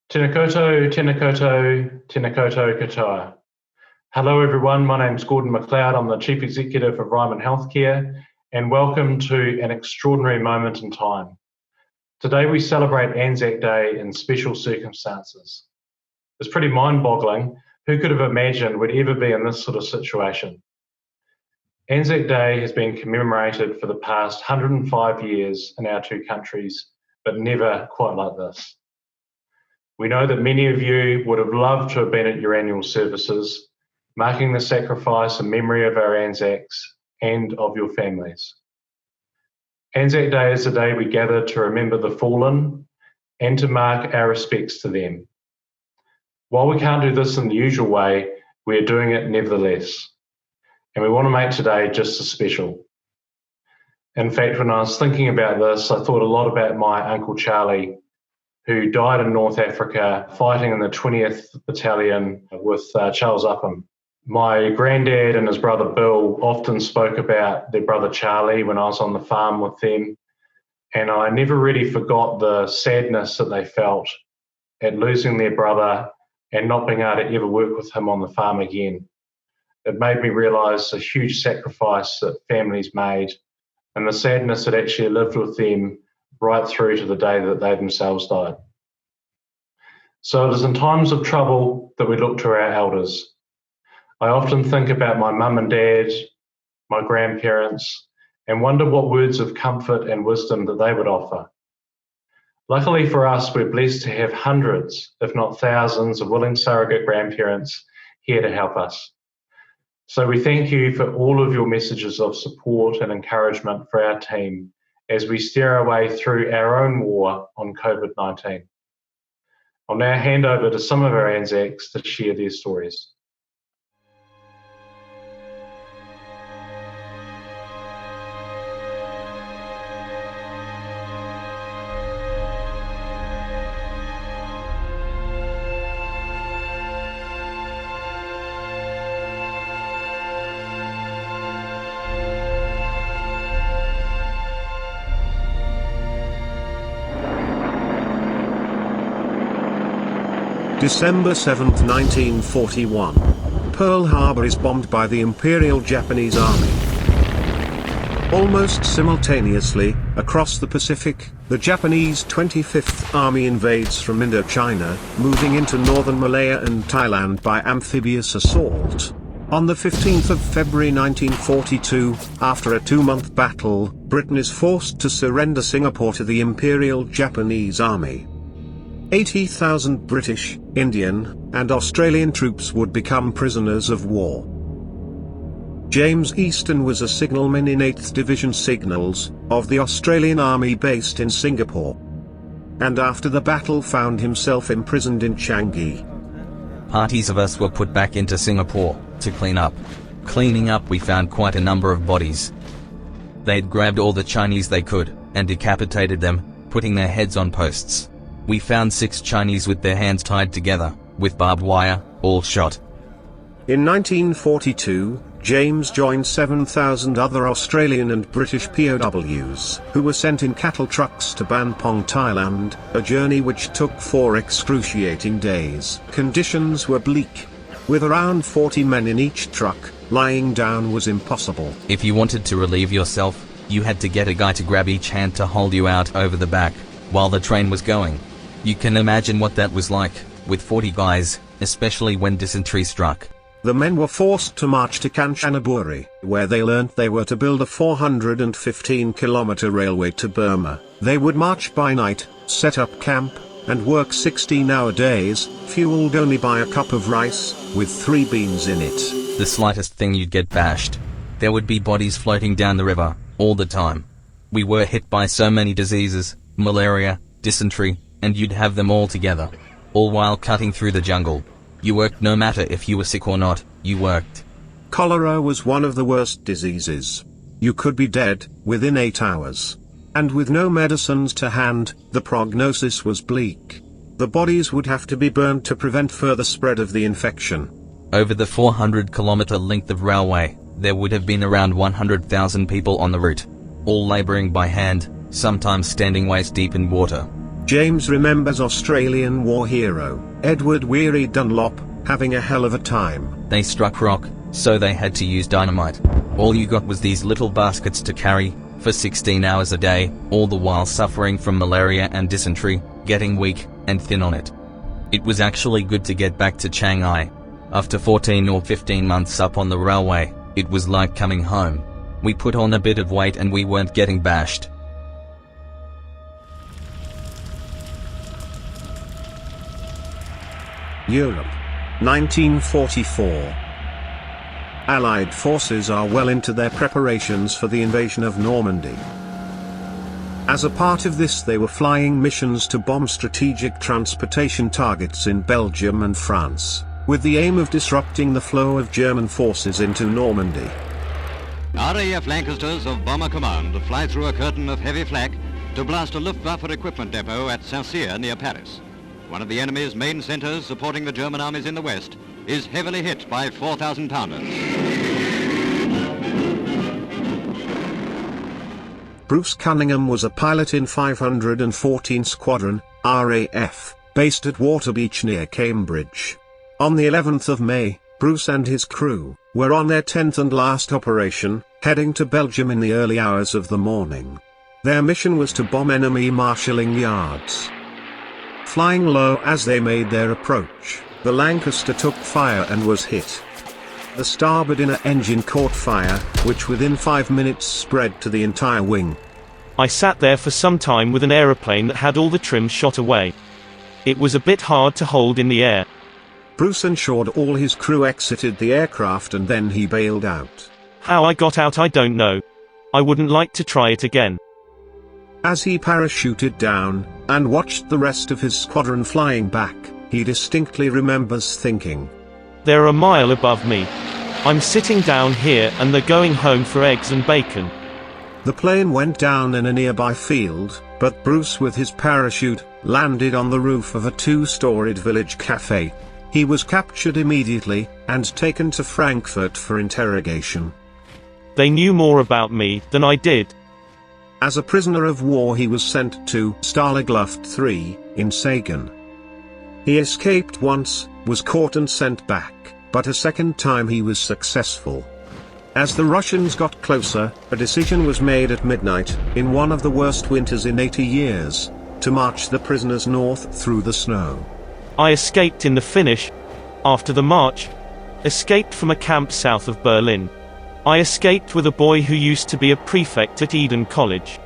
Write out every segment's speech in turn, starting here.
Tēnā koutou, tēnā koutou, tēnā koutou katoa. Hello everyone, my name's Gordon McLeod. I'm the Chief Executive of Ryman Healthcare, and welcome to an extraordinary moment in time. Today we celebrate ANZAC Day in special circumstances. It's pretty mind-boggling. Who could have imagined we'd ever be in this sort of situation? ANZAC Day has been commemorated for the past 105 years in our two countries, but never quite like this. We know that many of you would have loved to have been at your annual services, marking the sacrifice and memory of our Anzacs and of your families. ANZAC Day is the day we gather to remember the fallen and to mark our respects to them. While we can't do this in the usual way, we are doing it nevertheless. And we want to make today just as special. In fact, when I was thinking about this, I thought a lot about my Uncle Charlie, who died in North Africa fighting in the 20th Battalion with Charles Upham. My granddad and his brother Bill often spoke about their brother Charlie when I was on the farm with them, and I never really forgot the sadness that they felt at losing their brother and not being able to ever work with him on the farm again. It made me realise the huge sacrifice that families made and the sadness that actually lived with them right through to the day that they themselves died. So it is in times of trouble that we look to our elders. I often think about my mum and dad, my grandparents, and wonder what words of comfort and wisdom that they would offer. Luckily for us, we're blessed to have hundreds, if not thousands, of willing surrogate grandparents here to help us. So we thank you for all of your messages of support and encouragement for our team as we steer our way through our own war on COVID-19. I'll now hand over to some of our Anzacs to share their stories. December 7, 1941. Pearl Harbor is bombed by the Imperial Japanese Army. Almost simultaneously, across the Pacific, the Japanese 25th Army invades from Indochina, moving into northern Malaya and Thailand by amphibious assault. On the 15th of February 1942, after a 2-month battle, Britain is forced to surrender Singapore to the Imperial Japanese Army. 80,000 British, Indian, and Australian troops would become prisoners of war. James Easton was a signalman in 8th Division Signals, of the Australian Army based in Singapore. And after the battle found himself imprisoned in Changi. Parties of us were put back into Singapore, to clean up. Cleaning up, we found quite a number of bodies. They'd grabbed all the Chinese they could, and decapitated them, putting their heads on posts. We found 6 Chinese with their hands tied together, with barbed wire, all shot. In 1942, James joined 7,000 other Australian and British POWs, who were sent in cattle trucks to Banpong, Thailand, a journey which took 4 excruciating days. Conditions were bleak. With around 40 men in each truck, lying down was impossible. If you wanted to relieve yourself, you had to get a guy to grab each hand to hold you out over the back, while the train was going. You can imagine what that was like, with 40 guys, especially when dysentery struck. The men were forced to march to Kanchanaburi, where they learnt they were to build a 415-kilometer railway to Burma. They would march by night, set up camp, and work 16-hour days, fueled only by a cup of rice, with 3 beans in it. The slightest thing you'd get bashed. There would be bodies floating down the river, all the time. We were hit by so many diseases, malaria, dysentery, and you'd have them all together, all while cutting through the jungle. You worked no matter if you were sick or not, you worked. Cholera was one of the worst diseases. You could be dead within 8 hours. And with no medicines to hand, the prognosis was bleak. The bodies would have to be burned to prevent further spread of the infection. Over the 400-kilometer length of railway, there would have been around 100,000 people on the route, all laboring by hand, sometimes standing waist deep in water. James remembers Australian war hero, Edward Weary Dunlop, having a hell of a time. They struck rock, so they had to use dynamite. All you got was these little baskets to carry, for 16 hours a day, all the while suffering from malaria and dysentery, getting weak and thin on it. It was actually good to get back to Shanghai. After 14 or 15 months up on the railway, it was like coming home. We put on a bit of weight and we weren't getting bashed. Europe, 1944. Allied forces are well into their preparations for the invasion of Normandy. As a part of this, they were flying missions to bomb strategic transportation targets in Belgium and France, with the aim of disrupting the flow of German forces into Normandy. RAF Lancasters of Bomber Command fly through a curtain of heavy flak to blast a Luftwaffe equipment depot at Saint-Cyr near Paris. One of the enemy's main centres supporting the German armies in the west is heavily hit by 4,000-pounders. Bruce Cunningham was a pilot in 514 Squadron, RAF, based at Waterbeach near Cambridge. On the 11th of May, Bruce and his crew were on their 10th and last operation, heading to Belgium in the early hours of the morning. Their mission was to bomb enemy marshalling yards. Flying low as they made their approach, the Lancaster took fire and was hit. The starboard inner engine caught fire, which within 5 minutes spread to the entire wing. I sat there for some time with an aeroplane that had all the trim shot away. It was a bit hard to hold in the air. Bruce ensured all his crew exited the aircraft and then he bailed out. How I got out I don't know. I wouldn't like to try it again. As he parachuted down, and watched the rest of his squadron flying back, he distinctly remembers thinking, "They're a mile above me. I'm sitting down here and they're going home for eggs and bacon." The plane went down in a nearby field, but Bruce with his parachute, landed on the roof of a 2-storied village cafe. He was captured immediately, and taken to Frankfurt for interrogation. They knew more about me than I did. As a prisoner of war he was sent to Stalag Luft 3, in Sagan. He escaped once, was caught and sent back, but a second time he was successful. As the Russians got closer, a decision was made at midnight, in one of the worst winters in 80 years, to march the prisoners north through the snow. I escaped in the finish. After the march, escaped from a camp south of Berlin. I escaped with a boy who used to be a prefect at Eden College.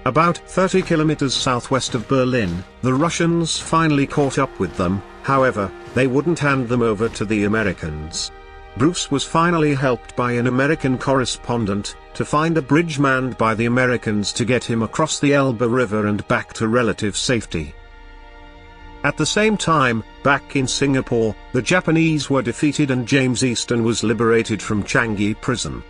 About 30 kilometers southwest of Berlin, the Russians finally caught up with them. However, they wouldn't hand them over to the Americans. Bruce was finally helped by an American correspondent to find a bridge manned by the Americans to get him across the Elbe River and back to relative safety. At the same time, back in Singapore, the Japanese were defeated and James Easton was liberated from Changi prison.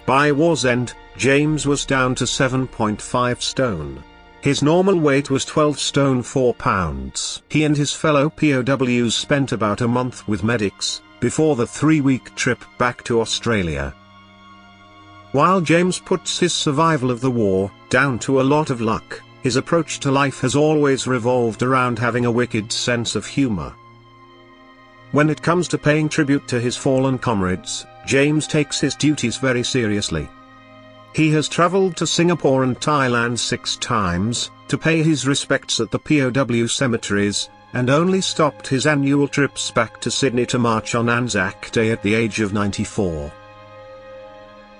By war's end, James was down to 7.5 stone. His normal weight was 12 stone 4 pounds. He and his fellow POWs spent about a month with medics, before the 3-week trip back to Australia. While James puts his survival of the war down to a lot of luck, his approach to life has always revolved around having a wicked sense of humor. When it comes to paying tribute to his fallen comrades, James takes his duties very seriously. He has traveled to Singapore and Thailand 6 times, to pay his respects at the POW cemeteries, and only stopped his annual trips back to Sydney to march on ANZAC Day at the age of 94.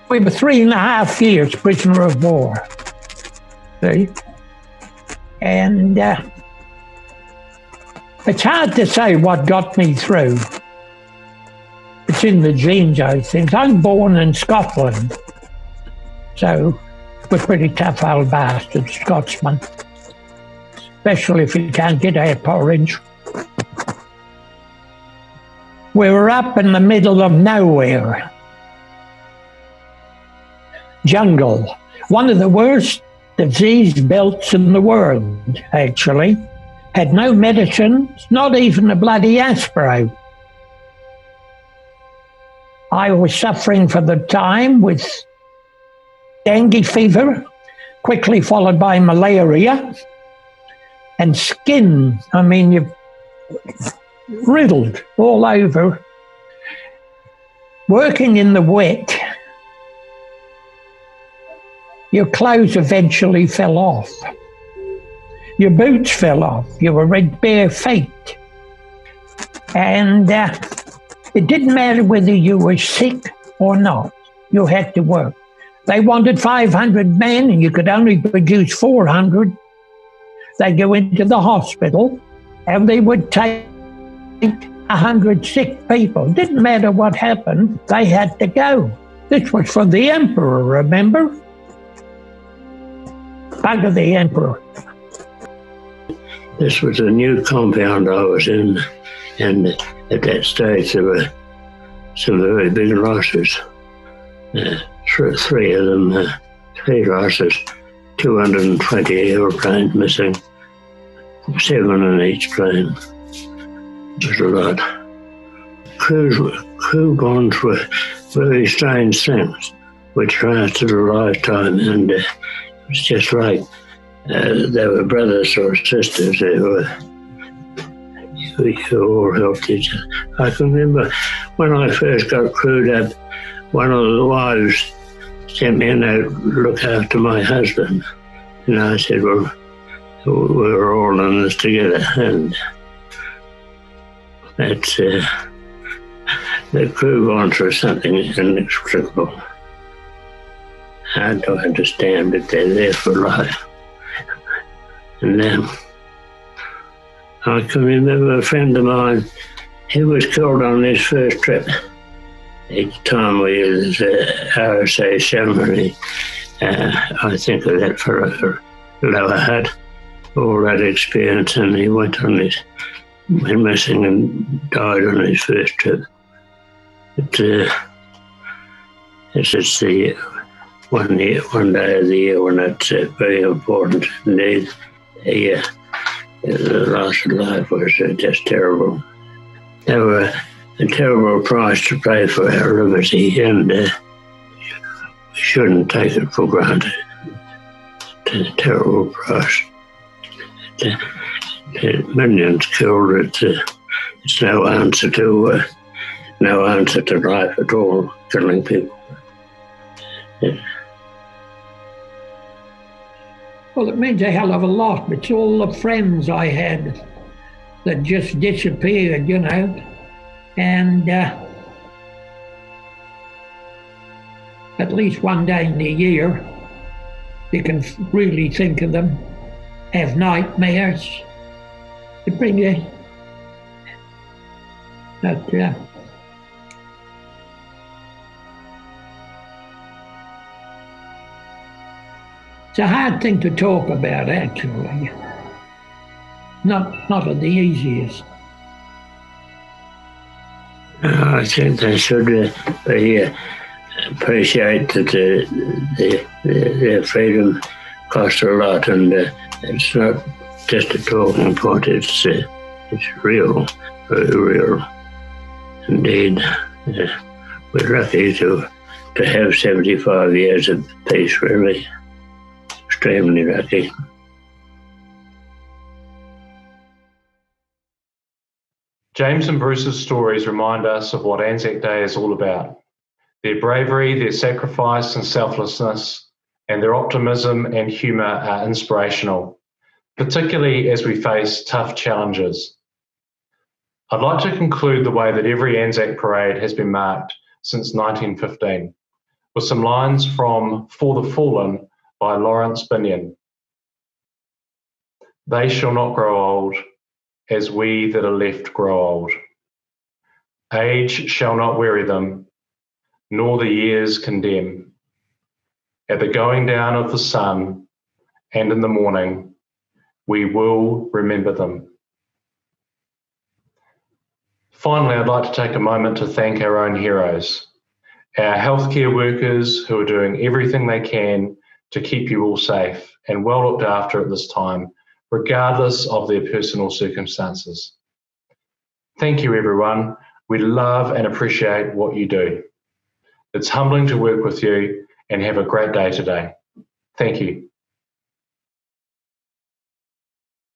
We were 3.5 years prisoner of war. See? And it's hard to say what got me through. It's in the genes, I think. I'm born in Scotland, so we're pretty tough old bastards, Scotsmen. Especially if you can't get our porridge. We were up in the middle of nowhere. Jungle. One of the worst disease belts in the world, actually. Had no medicines, not even a bloody aspirin. I was suffering for the time with dengue fever, quickly followed by malaria. and skin. I mean, you're riddled all over. Working in the wet, your clothes eventually fell off. Your boots fell off. You were bare feet. And it didn't matter whether you were sick or not. You had to work. They wanted 500 men and you could only produce 400. They'd go into the hospital and they would take 100 sick people. Didn't matter what happened, they had to go. This was for the emperor, remember? Under the emperor. This was a new compound I was in, and at that stage there were some very big losses. Three of them, 3 losses, 220 airplanes missing, 7 in each plane. It was a lot. Crew bonds were very strange things, which lasted a lifetime, and it was just like they were brothers or sisters. We all helped each other. I can remember when I first got crewed up, one of the wives sent me a note, look after my husband. And I said, well, we're all in this together. And that's, the crew bonds were something inexplicable. I don't understand, but they're there for life. And I can remember a friend of mine, he was killed on his first trip. Each time we was RSA ceremony, I think of that for Lower Hut, all that experience, and he went missing and died on his first trip. But this is the one day of the year when it's very important indeed. The loss of life was just terrible. They were a terrible price to pay for our liberty, and we shouldn't take it for granted. It's a terrible price. Millions killed. It's no answer to life at all. Killing people. Well, it means a hell of a lot. It's all the friends I had that just disappeared, you know. And at least one day in the year, you can really think of them, have nightmares. It brings you. But, it's a hard thing to talk about, actually. Not of the easiest. I think they should appreciate that their freedom costs a lot, and it's not just a talking point. It's real, very real. Indeed, we're lucky to have 75 years of peace, really. Extremely lucky. James and Bruce's stories remind us of what ANZAC Day is all about. Their bravery, their sacrifice and selflessness, and their optimism and humour are inspirational, particularly as we face tough challenges. I'd like to conclude the way that every ANZAC parade has been marked since 1915, with some lines from For the Fallen by Lawrence Binion. They shall not grow old, as we that are left grow old. Age shall not weary them, nor the years condemn. At the going down of the sun, and in the morning, we will remember them. Finally, I'd like to take a moment to thank our own heroes, our healthcare workers who are doing everything they can to keep you all safe and well looked after at this time, regardless of their personal circumstances. Thank you, everyone. We love and appreciate what you do. It's humbling to work with you, and have a great day today. Thank you.